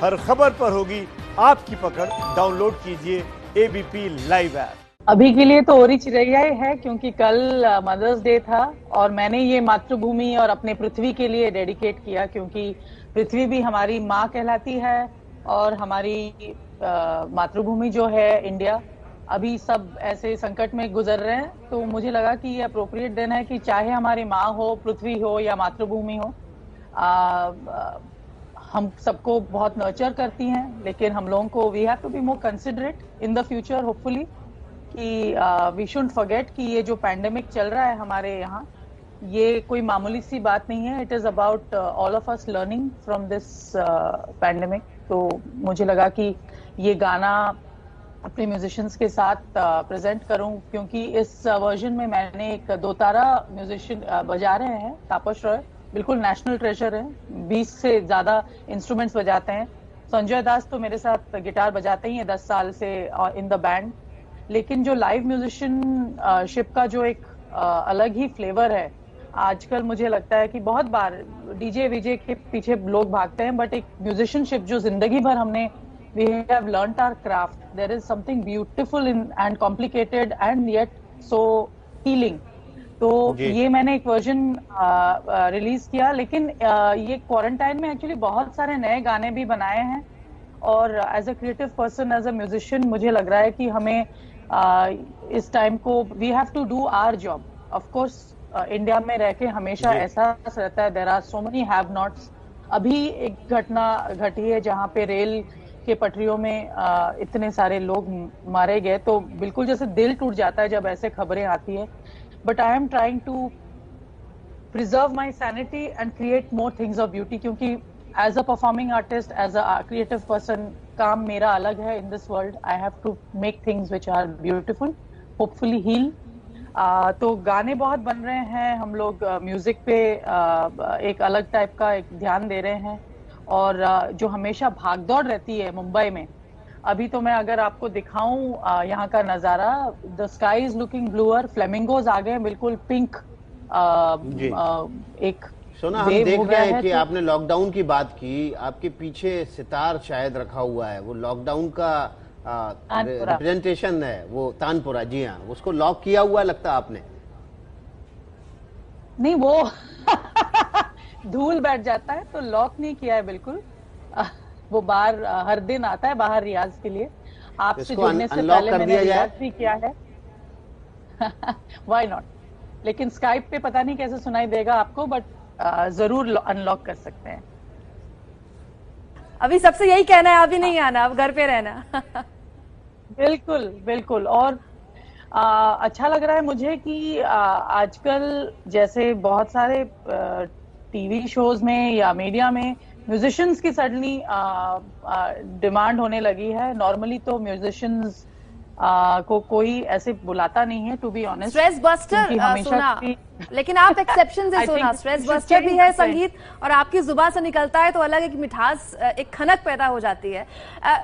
हर खबर पर होगी आपकी पकड़। डाउनलोड कीजिए एबीपी लाइव ऐप। अभी के लिए तो और ही चिड़ैया है, क्योंकि कल मदर्स डे था और मैंने ये मातृभूमि और अपने पृथ्वी के लिए डेडिकेट किया, क्योंकि पृथ्वी भी हमारी माँ कहलाती है और हमारी मातृभूमि जो है इंडिया, अभी सब ऐसे संकट में गुजर रहे हैं। तो मुझे लगा कि ये अप्रोप्रिएट दिन है कि चाहे हमारी माँ हो, पृथ्वी हो या मातृभूमि हो, हम सबको बहुत नर्चर करती हैं, लेकिन हम लोगों को we have to be more considerate in the future hopefully, कि वी शुड फॉरगेट कि ये जो पैंडेमिक चल रहा है हमारे यहाँ, ये कोई मामूली सी बात नहीं है। It is about all of us learning from this pandemic. तो मुझे लगा कि ये गाना अपने म्यूजिशियंस के साथ प्रेजेंट करूं, क्योंकि इस वर्जन में मैंने एक दो तारा म्यूजिशियन बजा रहे हैं, तापस रॉय, बिल्कुल नेशनल ट्रेजर है, 20 से ज्यादा इंस्ट्रूमेंट्स बजाते हैं। संजय दास तो मेरे साथ गिटार बजाते ही हैं 10 साल से इन द बैंड, लेकिन जो लाइव म्यूजिशियनशिप का जो एक अलग ही फ्लेवर है, आजकल मुझे लगता है कि बहुत बार डीजे वीजे के पीछे लोग भागते हैं, बट एक म्यूजिशियनशिप जो जिंदगी भर हमने we have learnt our craft, there is something beautiful in and complicated and yet so healing. तो ये मैंने एक वर्जन रिलीज किया, लेकिन ये क्वारंटाइन में एक्चुअली बहुत सारे नए गाने भी बनाए हैं, और as a creative person, as a musician, मुझे लग रहा है कि हमें इस टाइम को we have to do our job. Of course India में रह के हमेशा ऐसा रहता है, there are so many have nots. अभी एक घटना घटी है जहाँ पे रेल के पटरियों में इतने सारे लोग मारे गए, तो बिल्कुल जैसे दिल टूट जाता है जब ऐसे खबरें आती है। But I am trying to preserve my sanity and create more things of beauty, क्योंकि as a performing artist, as a creative person, काम मेरा अलग है in this world. I have to make things which are beautiful, hopefully heal. तो गाने बहुत बन रहे हैं, हम लोग म्यूजिक पे एक अलग टाइप का एक ध्यान दे रहे हैं, और जो हमेशा भागदौड़ रहती है मुंबई में, अभी तो मैं अगर आपको दिखाऊं यहाँ का नजारा, the sky is looking bluer, flamingos आ गए बिल्कुल पिंक। एक सोना, हम देख रहे हैं कि आपने लॉकडाउन की बात की, आपके पीछे सितार शायद रखा हुआ है, वो लॉकडाउन का रिप्रेजेंटेशन है, वो तानपुरा। जी हाँ, उसको लॉक किया हुआ लगता आपने? नहीं, वो धूल बैठ जाता है, तो लॉक नहीं किया है बिल्कुल। वो बाहर हर दिन आता है बाहर रियाज के लिए। आपसे जुड़ने से पहले मैंने रियाज भी किया है। व्हाई नॉट, लेकिन स्काइप पे पता नहीं कैसे सुनाई देगा आपको, बट जरूर अनलॉक कर सकते हैं। अभी सबसे यही कहना है, आप ही नहीं आना, आप घर पे रहना। बिल्कुल बिल्कुल। और अच्छा लग रहा है मुझे कि आजकल जैसे बहुत सारे टीवी शोज में या मीडिया में म्यूजिशियंस की सडनली डिमांड होने लगी है। नॉर्मली तो म्यूजिशियंस को कोई ऐसे बुलाता नहीं है, to be honest. Stress buster सोना, लेकिन आप एक्सेप्शन से सोना, स्ट्रेस बस्टर भी है संगीत, और आपकी जुबान से निकलता है तो अलग एक मिठास, एक खनक पैदा हो जाती है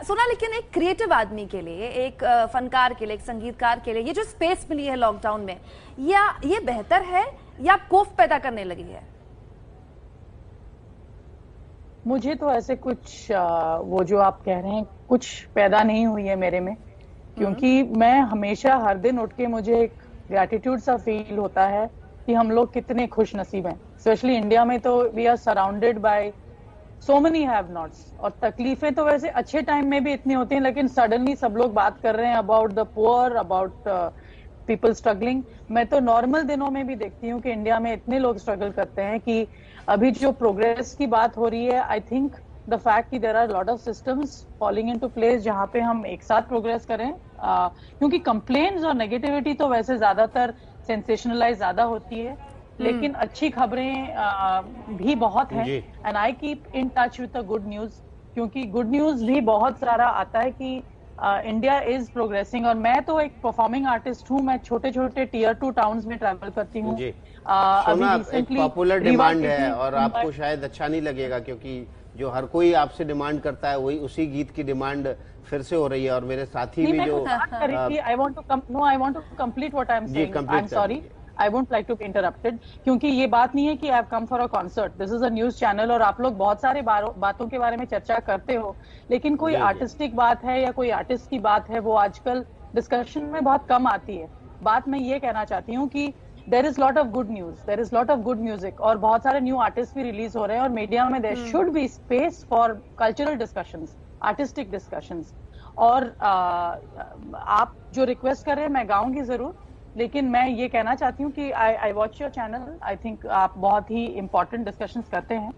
सोना। लेकिन एक क्रिएटिव आदमी के लिए, एक फनकार के लिए, एक संगीतकार के लिए ये जो स्पेस मिली है लॉकडाउन में, या ये बेहतर है या कोफ पैदा करने लगी है? मुझे तो ऐसे कुछ वो जो आप कह रहे हैं कुछ पैदा नहीं हुई है मेरे में, क्योंकि मैं हमेशा हर दिन उठ के मुझे एक ग्रैटिट्यूड सा फील होता है कि हम लोग कितने खुश नसीब हैं। स्पेशली इंडिया में तो we are surrounded by so many have nots, और तकलीफें तो वैसे अच्छे टाइम में भी इतनी होती हैं, लेकिन सडनली सब लोग बात कर रहे हैं about the poor, about people struggling. मैं तो नॉर्मल दिनों में भी देखती हूँ कि इंडिया में इतने लोग स्ट्रगल करते हैं, कि अभी जो प्रोग्रेस की बात हो रही है, आई थिंक द फैक्ट कि there are lot of systems falling into place जहां पे हम एक साथ प्रोग्रेस करें, क्योंकि कंप्लेन्स और नेगेटिविटी तो वैसे ज्यादातर सेंसेशनलाइज ज्यादा होती है, लेकिन अच्छी खबरें भी बहुत हैं, and I keep in touch with the good news, क्योंकि गुड न्यूज भी बहुत सारा आता है कि इंडिया इज प्रोग्रेसिंग। और मैं तो एक परफॉर्मिंग आर्टिस्ट हूँ, मैं छोटे छोटे टियर 2 टाउन्स में ट्रैवल करती हूँ। अभी रिसेंटली पॉपुलर डिमांड है, और आपको शायद अच्छा नहीं लगेगा, क्योंकि जो हर कोई आपसे डिमांड करता है वही उसी गीत की डिमांड फिर से हो रही है। और मेरे साथी भी जो I want to complete what I'm saying. I'm sorry. I won't like to be interrupted, क्योंकि ये बात नहीं है कि I have come for a concert, this is a news channel और आप लोग बहुत सारे बातों के बारे में चर्चा करते हो, लेकिन कोई आर्टिस्टिक बात है या कोई आर्टिस्ट की बात है वो आजकल डिस्कशन में बहुत कम आती है। बात मैं ये कहना चाहती हूँ कि there is lot of good news, there is lot of good music और बहुत सारे न्यू आर्टिस्ट भी रिलीज हो रहे हैं और मीडिया में there should be space for cultural discussions, artistic discussions. और आप जो रिक्वेस्ट कर रहे हैं मैं गाऊंगी जरूर, लेकिन मैं ये कहना चाहती हूँ कि I watch your channel, I think आप बहुत ही इंपॉर्टेंट डिस्कशंस करते हैं,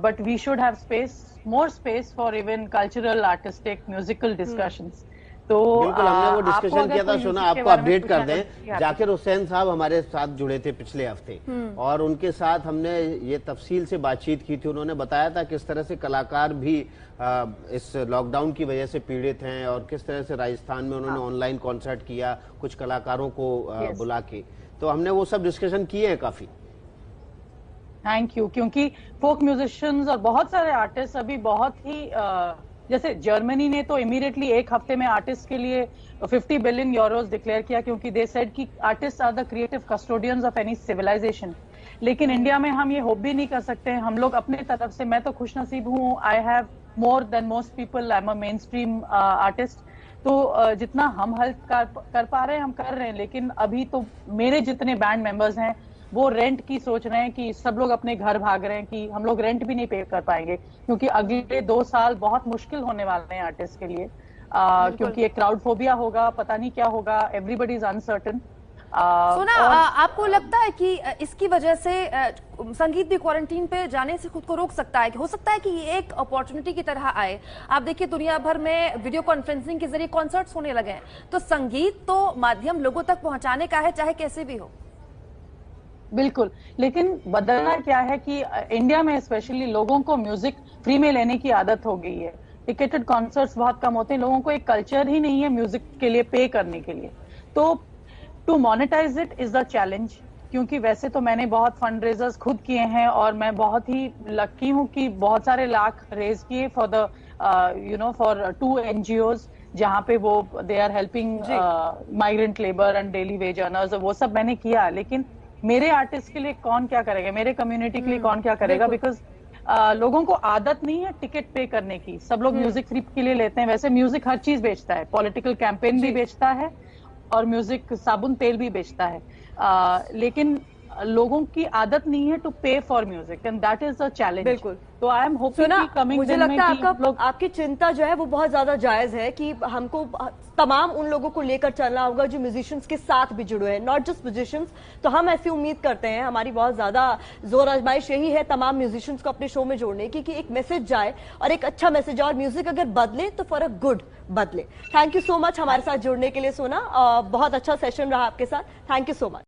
but we should have space, more space for even cultural, artistic, musical discussions. तो बिल्कुल हमने वो डिस्कशन किया था। सोना, आपको अपडेट कर दें, जाकिर हुसैन साहब हमारे साथ जुड़े थे पिछले हफ्ते और उनके साथ हमने ये तफसील से बातचीत की थी। उन्होंने बताया था किस तरह से कलाकार भी इस लॉकडाउन की वजह से पीड़ित हैं और किस तरह से राजस्थान में उन्होंने ऑनलाइन कॉन्सर्ट किया कुछ कलाकारों को बुला के, तो हमने वो सब डिस्कशन किए हैं काफी। थैंक यू, क्योंकि फोक म्यूजिशियंस और बहुत सारे आर्टिस्ट अभी बहुत ही जैसे जर्मनी ने तो इमीडिएटली एक हफ्ते में आर्टिस्ट के लिए 50 बिलियन यूरोस डिक्लेयर किया, क्योंकि दे सेड कि artist are the creative custodians of any civilisation. लेकिन इंडिया में हम ये होप भी नहीं कर सकते हैं। हम लोग अपने तरफ से, मैं तो खुशनसीब हूँ, I have more than most people, I am a main stream artist, तो जितना हम हेल्प कर पा रहे हैं हम कर रहे हैं। लेकिन अभी तो मेरे जितने बैंड मेंबर्स हैं वो रेंट की सोच रहे हैं कि सब लोग अपने घर भाग रहे हैं कि हम लोग रेंट भी नहीं पे कर पाएंगे, क्योंकि अगले 2 साल बहुत मुश्किल होने वाले हैं आर्टिस्ट के लिए, क्योंकि एक क्राउड फोबिया होगा, पता नहीं क्या होगा, एवरीबडी इज अनसर्टन। सोना, आपको लगता है कि इसकी वजह से संगीत भी क्वारंटीन पे जाने से खुद को रोक सकता है? हो सकता है कि ये एक अपॉर्चुनिटी की तरह आए। आप देखिए दुनिया भर में वीडियो कॉन्फ्रेंसिंग के जरिए कॉन्सर्ट्स होने लगे हैं, तो संगीत तो माध्यम लोगों तक पहुंचाने का है, चाहे कैसे भी हो। बिल्कुल, लेकिन बदलना क्या है कि इंडिया में स्पेशली लोगों को म्यूजिक फ्री में लेने की आदत हो गई है। टिकेटेड कॉन्सर्ट्स बहुत कम होते हैं, लोगों को एक कल्चर ही नहीं है म्यूजिक के लिए पे करने के लिए। तो to monetise it is the challenge, क्योंकि वैसे तो मैंने बहुत फंड रेजर्स खुद किए हैं और मैं बहुत ही लकी हूँ कि बहुत सारे लाख रेज किए फॉर द फॉर 2 NGOs, जहाँ पे वो they are helping migrant labour and daily wage earners, वो सब मैंने किया। लेकिन मेरे आर्टिस्ट के लिए कौन क्या करेगा, मेरे कम्युनिटी के लिए कौन क्या करेगा, बिकॉज लोगों को आदत नहीं है टिकट पे करने की। सब लोग म्यूजिक फ्री के लिए लेते हैं। वैसे म्यूजिक हर चीज बेचता है, पॉलिटिकल कैंपेन भी बेचता है और म्यूजिक साबुन तेल भी बेचता है, लेकिन लोगों की आदत नहीं है टू पे for music, and that is a challenge. बिल्कुल। तो आई एम होपिंग कि कमिंग मुझे लगता है आपकी चिंता जो है वो बहुत ज्यादा जायज है कि हमको तमाम उन लोगों को लेकर चलना होगा जो म्यूजिशियंस के साथ भी जुड़े हैं, नॉट जस्ट म्यूजिशियंस। तो हम ऐसी उम्मीद करते हैं, हमारी बहुत ज्यादा जोर आजमाइश यही है तमाम म्यूजिशियंस को अपने शो में जोड़ने की कि एक मैसेज जाए और एक अच्छा मैसेज जाए, और म्यूजिक अगर बदले तो फॉर अ गुड बदले। थैंक यू सो मच हमारे साथ जुड़ने के लिए सोना, बहुत अच्छा सेशन रहा आपके साथ। Thank you so much.